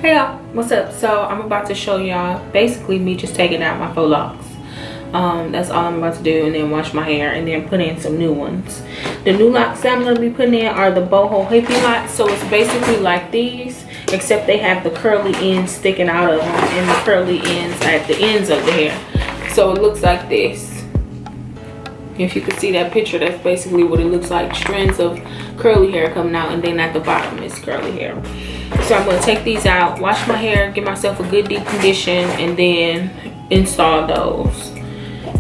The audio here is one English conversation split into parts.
Hey y'all, what's up? So I'm about to show y'all basically me just taking out my faux locks. That's all I'm about to do, and then wash my hair and then put in some new ones. The new locks that I'm going to be putting in are the boho hippie locks. So it's basically like these, except they have the curly ends sticking out of them and the curly ends at the ends of the hair. So it looks like this. If you could see that picture, that's basically what it looks like. Strands of curly hair coming out, and then at the bottom is curly hair. So I'm going to take these out, wash my hair, give myself a good deep condition, and then install those.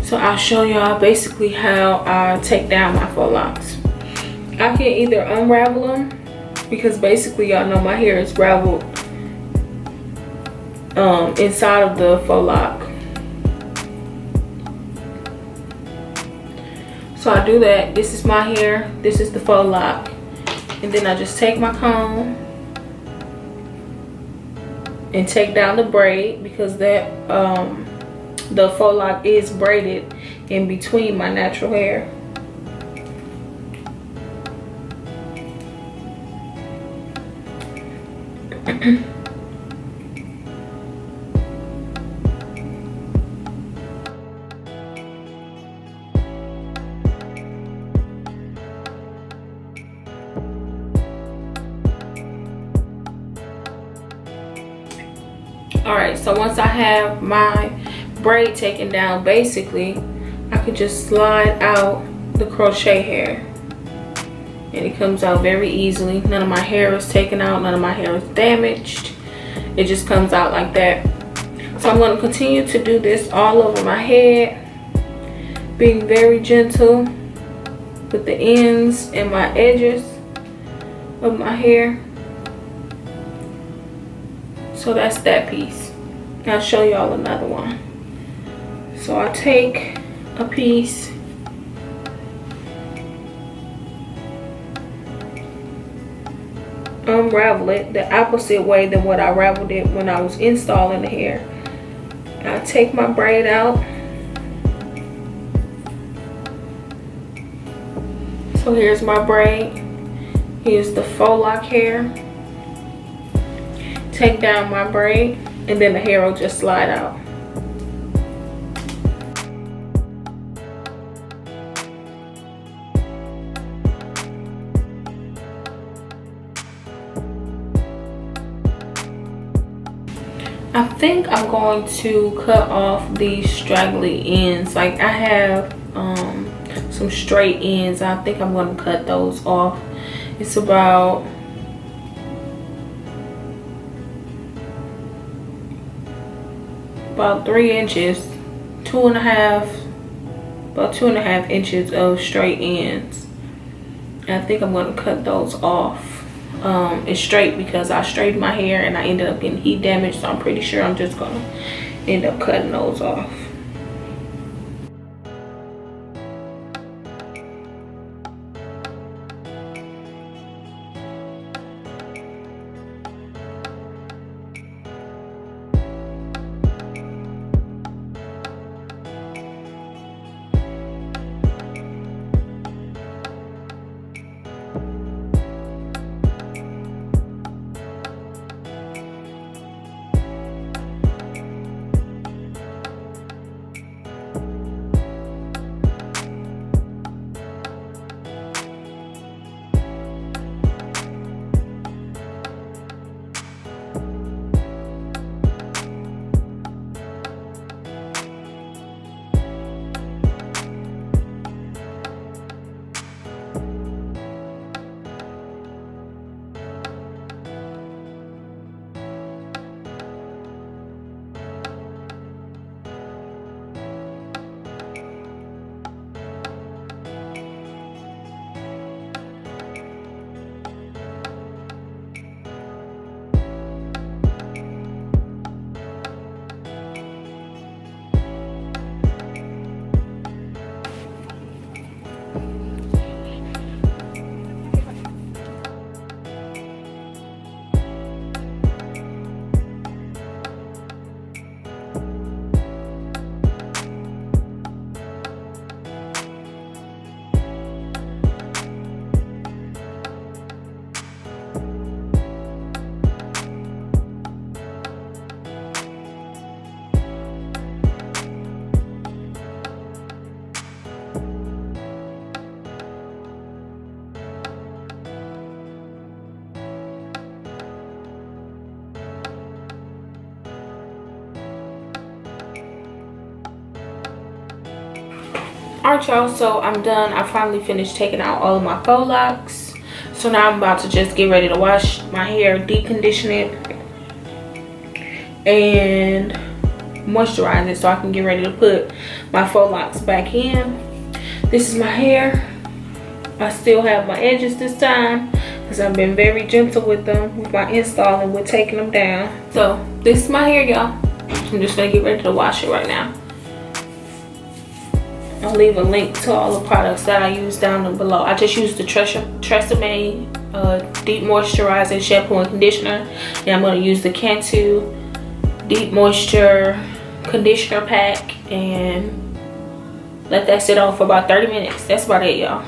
So I'll show y'all basically how I take down my faux locks. I can either unravel them, because basically y'all know my hair is raveled inside of the faux lock. So I do that. This is my hair, this is the faux lock, and then I just take my comb and take down the braid, because that the faux lock is braided in between my natural hair. Alright, so once I have my braid taken down, basically I could just slide out the crochet hair and it comes out very easily. None of my hair is taken out, none of my hair is damaged. It just comes out like that. So I'm going to continue to do this all over my head, being very gentle with the ends and my edges of my hair. So that's that piece. I'll show y'all another one. So I take a piece, unravel it the opposite way than what I raveled it when I was installing the hair. I take my braid out. So here's my braid. Here's the faux lock hair. Take down my braid, and then the hair will just slide out. I think I'm going to cut off these straggly ends. Like I have some straight ends. I think I'm going to cut those off. It's about about 3 inches, about 2.5 inches of straight ends. And I think I'm going to cut those off. It's straight because I straightened my hair and I ended up getting heat damage, so I'm pretty sure I'm just going to end up cutting those off. Alright y'all, so I'm done. I finally finished taking out all of my faux locks. So now I'm about to just get ready to wash my hair, deep condition it, and moisturize it so I can get ready to put my faux locks back in. This is my hair. I still have my edges this time because I've been very gentle with them with my install and with taking them down. So this is my hair, y'all. I'm just gonna get ready to wash it right now. I'll leave a link to all the products that I use down below. I just used the 𝓬𝓸𝓷𝓵𝓮 deep moisturizing shampoo and conditioner, and I'm going to use the 𝔀𝓲𝓷𝓷𝓮𝓬𝓬 deep moisture conditioner pack and let that sit on for about 30 minutes. That's about it, y'all.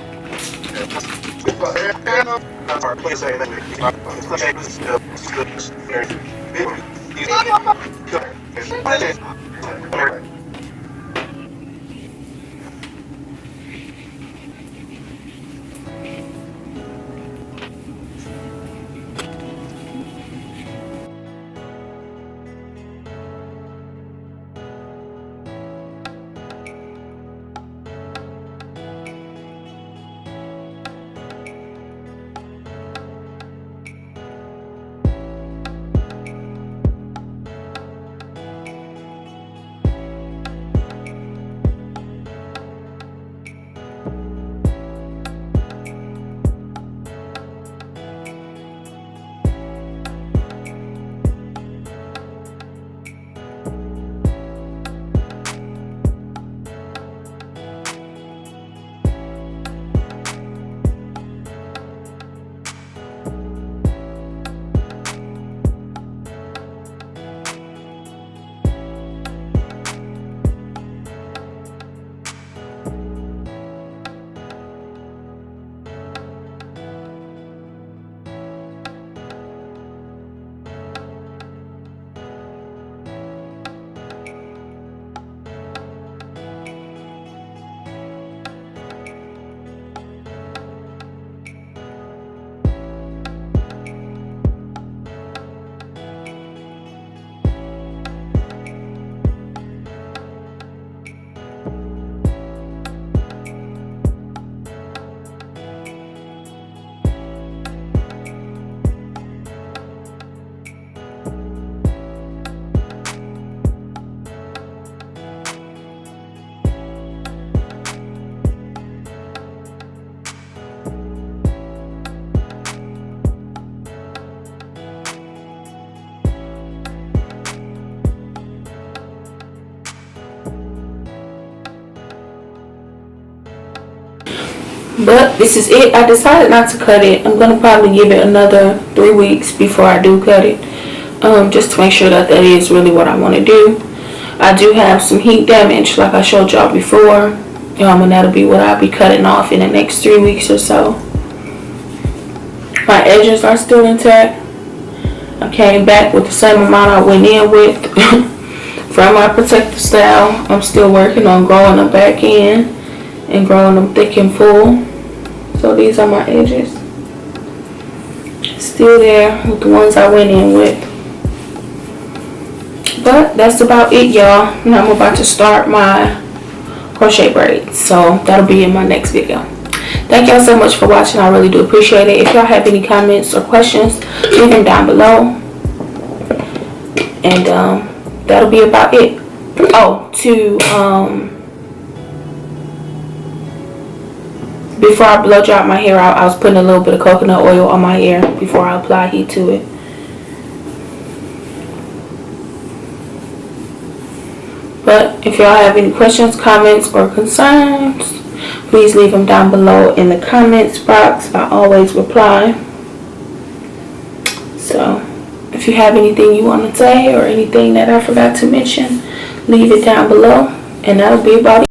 But this is it. I decided not to cut it. I'm gonna probably give it another 3 weeks before I do cut it, just to make sure that that is really what I want to do. I do have some heat damage like I showed y'all before, and that'll be what I'll be cutting off in the next 3 weeks or so. My edges are still intact. I came back with the same amount I went in with from my protective style. I'm still working on growing them back in and growing them thick and full. So these are my edges. Still there with the ones I went in with. But that's about it, y'all. Now I'm about to start my crochet braids. So that'll be in my next video. Thank y'all so much for watching. I really do appreciate it. If y'all have any comments or questions, leave them down below. And that'll be about it. Oh, before I blow dry my hair out, I was putting a little bit of coconut oil on my hair before I apply heat to it. But if y'all have any questions, comments, or concerns, please leave them down below in the comments box. I always reply. So if you have anything you want to say or anything that I forgot to mention, leave it down below. And that'll be about it.